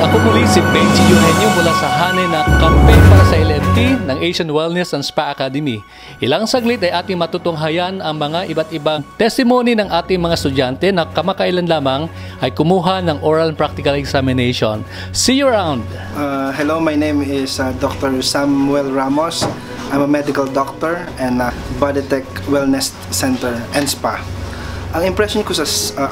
Ako muli si Benji Eugenio mula sa Hane na campaign para sa LMT ng Asian Wellness and Spa Academy. Ilang saglit ay ating matutunghayan ang mga iba't ibang testimony ng ating mga estudyante na kamakailan lamang ay kumuha ng oral and practical examination. See you around! Hello, my name is Dr. Samuel Ramos. I'm a medical doctor and Bodytech Wellness Center and Spa. Ang impression ko sa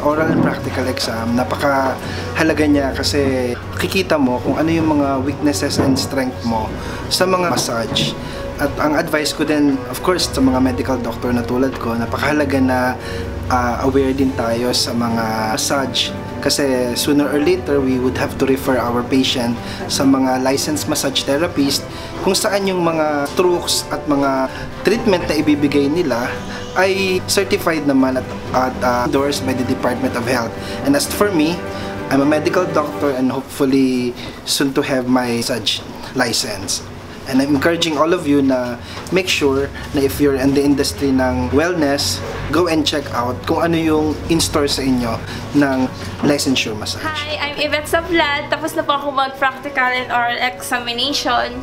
oral and practical exam, napakahalaga niya kasi kikita mo kung ano yung mga weaknesses and strength mo sa mga massage. At ang advice ko din, of course, sa mga medical doctor na tulad ko, napakahalaga na aware din tayo sa mga massage. Kasi sooner or later, we would have to refer our patient sa mga licensed massage therapist kung saan yung mga tricks at mga treatment na ibibigay nila ay certified naman at endorsed by the Department of Health. And as for me, I'm a medical doctor and hopefully soon to have my massage license. And I'm encouraging all of you na make sure na if you're in the industry ng wellness, go and check out kung ano yung in-store sa inyo ng licensure massage. Hi, I'm Yvette Sablan. Tapos na po ako mag-practical and oral examination.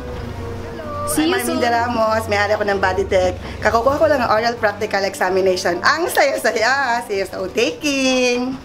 I'm Arminda Ramos, may-ari ako ng Bodytech. Kakukuha ko lang ng oral practical examination. Ang saya-saya! See you sa taking!